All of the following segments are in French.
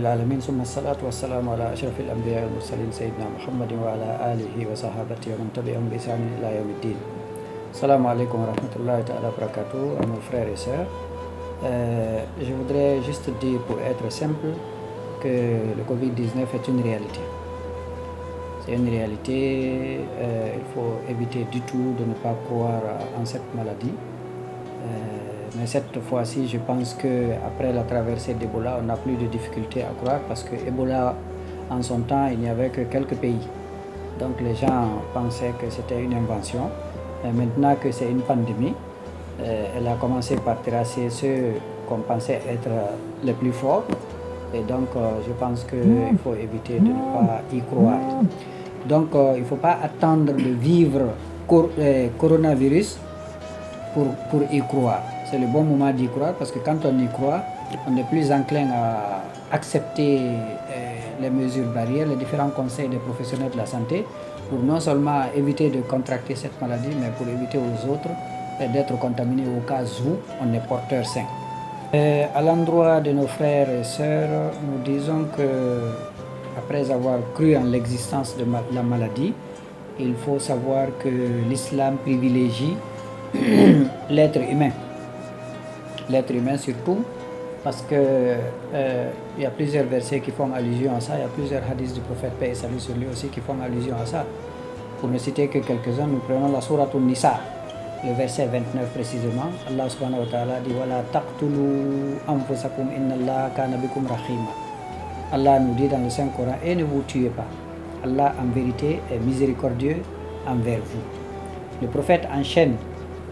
العالمين ثم الصلاة والسلام على أشرف الأنبياء والمرسلين سيدنا محمد وعلى آله وصحابته ومن تبعهم بإحسان إلى يوم الدين. Salam alaikum wa rahmatullahi wa barakatuh à nos frères et sœurs. Je voudrais juste dire pour être simple que le Covid-19 est une réalité. C'est une réalité, il faut éviter du tout de ne pas croire en cette maladie. Mais cette fois-ci, je pense qu'après la traversée d'Ebola, on n'a plus de difficulté à croire parce que Ebola, en son temps, il n'y avait que quelques pays. Donc les gens pensaient que c'était une invention. Et maintenant que c'est une pandémie, elle a commencé par terrasser ceux qu'on pensait être les plus forts. Et donc, je pense qu'il faut éviter de ne pas y croire. Donc, il ne faut pas attendre de vivre coronavirus pour y croire. C'est le bon moment d'y croire parce que quand on y croit, on est plus enclin à accepter les mesures barrières, les différents conseils des professionnels de la santé pour non seulement éviter de contracter cette maladie, mais pour éviter aux autres d'être contaminés au cas où on est porteur sain. À l'endroit de nos frères et sœurs, nous disons que après avoir cru en l'existence de la maladie, il faut savoir que l'islam privilégie l'être humain. L'être humain surtout, parce que il y a plusieurs versets qui font allusion à ça, il y a plusieurs hadiths du prophète, paix et salut sur lui aussi, qui font allusion à ça. Pour ne citer que quelques-uns, nous prenons la sourate An-Nisa, le verset 29 précisément. Allah subhanahu wa ta'ala dit « Wala taqtulu anfusakum inna Allah kana bikum rahima » Allah nous dit dans le Saint-Coran « Et ne vous tuez pas, Allah en vérité est miséricordieux envers vous ». Le prophète enchaîne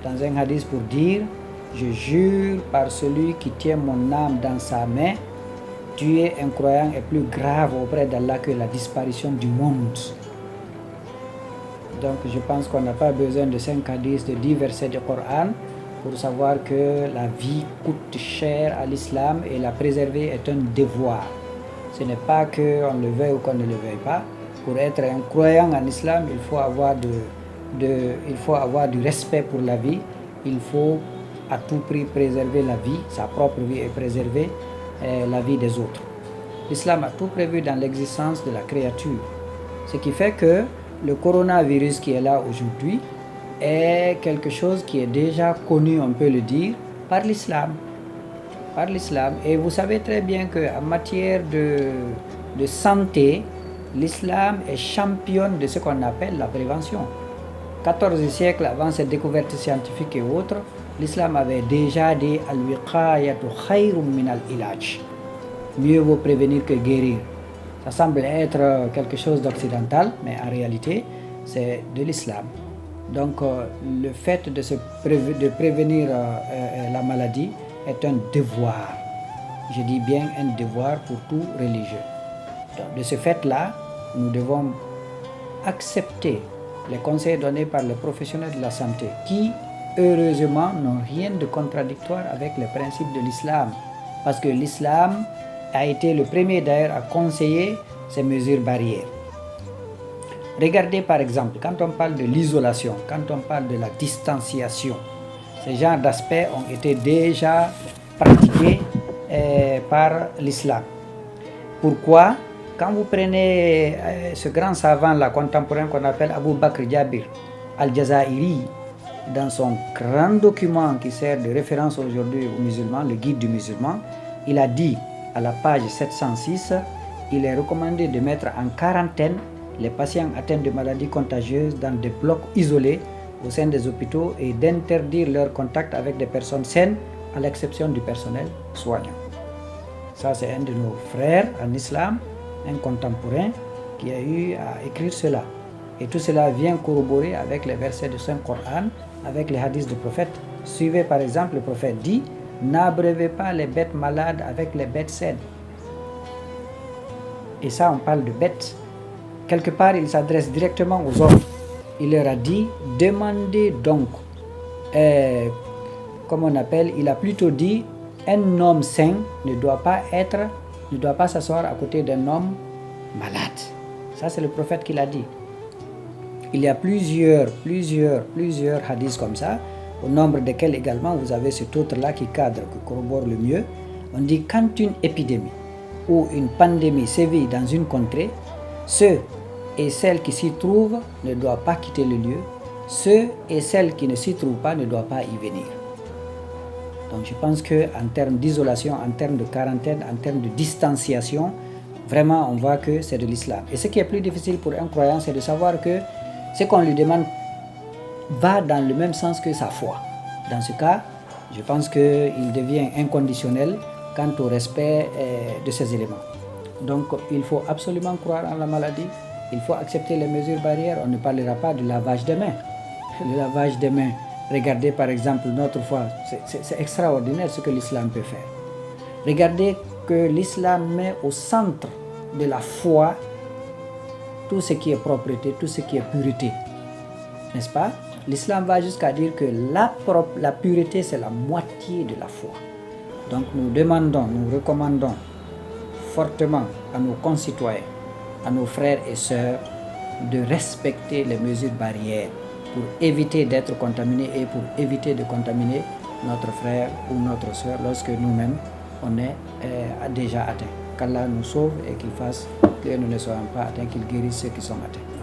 dans un hadith pour dire « Je jure par celui qui tient mon âme dans sa main, tuer un croyant est plus grave auprès d'Allah que la disparition du monde. » Donc je pense qu'on n'a pas besoin de 5 hadiths, de 10 versets du Coran pour savoir que la vie coûte cher à l'islam et la préserver est un devoir. Ce n'est pas qu'on le veuille ou qu'on ne le veuille pas. Pour être un croyant en islam, il faut avoir du respect pour la vie. Il faut à tout prix préserver la vie, sa propre vie et préserver la vie des autres. L'islam a tout prévu dans l'existence de la créature. Ce qui fait que le coronavirus qui est là aujourd'hui est quelque chose qui est déjà connu, on peut le dire, par l'islam. Par l'islam. Et vous savez très bien qu'en matière de santé, l'islam est championne de ce qu'on appelle la prévention. 14 siècles avant cette découverte scientifique et autres, l'islam avait déjà dit « Al-wiqayatu khayrun min al-ilaj » mieux vaut prévenir que guérir. Ça semble être quelque chose d'occidental, mais en réalité, c'est de l'islam. Donc, le fait de prévenir la maladie est un devoir. Je dis bien un devoir pour tout religieux. Donc, de ce fait-là, nous devons accepter les conseils donnés par les professionnels de la santé qui, heureusement, n'ont rien de contradictoire avec les principes de l'islam. Parce que l'islam a été le premier d'ailleurs à conseiller ces mesures barrières. Regardez par exemple, quand on parle de l'isolation, quand on parle de la distanciation, ces genres d'aspects ont été déjà pratiqués par l'islam. Pourquoi? Quand vous prenez ce grand savant-là contemporain qu'on appelle Abu Bakr Jabir al-Jazairi, dans son grand document qui sert de référence aujourd'hui aux musulmans, le guide du musulman, il a dit à la page 706, il est recommandé de mettre en quarantaine les patients atteints de maladies contagieuses dans des blocs isolés au sein des hôpitaux et d'interdire leur contact avec des personnes saines, à l'exception du personnel soignant. Ça, c'est un de nos frères en islam, un contemporain, qui a eu à écrire cela. Et tout cela vient corroborer avec les versets du Saint-Coran, avec les hadiths du prophète. Suivez par exemple, le prophète dit « N'abreuvez pas les bêtes malades avec les bêtes saines ». Et ça, on parle de bêtes. Quelque part, il s'adresse directement aux hommes. Il leur a dit « Demandez donc ». Comme on appelle, il a plutôt dit « Un homme sain ne doit pas s'asseoir à côté d'un homme malade ». Ça, c'est le prophète qui l'a dit. Il y a plusieurs hadiths comme ça, au nombre desquels également vous avez cet autre-là qui cadre, qui corrobore le mieux. On dit quand une épidémie où une pandémie sévit dans une contrée, ceux et celles qui s'y trouvent ne doivent pas quitter le lieu, ceux et celles qui ne s'y trouvent pas ne doivent pas y venir. Donc je pense qu'en termes d'isolation, en termes de quarantaine, en termes de distanciation, vraiment on voit que c'est de l'islam. Et ce qui est plus difficile pour un croyant, c'est de savoir que ce qu'on lui demande va dans le même sens que sa foi. Dans ce cas, je pense qu'il devient inconditionnel quant au respect de ces éléments. Donc il faut absolument croire en la maladie, il faut accepter les mesures barrières. On ne parlera pas de lavage des mains. Le lavage des mains, regardez par exemple notre foi, c'est extraordinaire ce que l'islam peut faire. Regardez que l'islam met au centre de la foi tout ce qui est propreté, tout ce qui est pureté. N'est-ce pas? L'islam va jusqu'à dire que la pureté, c'est la moitié de la foi. Donc nous demandons, nous recommandons fortement à nos concitoyens, à nos frères et sœurs, de respecter les mesures barrières pour éviter d'être contaminés et pour éviter de contaminer notre frère ou notre sœur lorsque nous-mêmes on est déjà atteints. Qu'Allah nous sauve et qu'il fasse que nous ne soyons pas atteints, qu'il guérisse ceux qui sont atteints.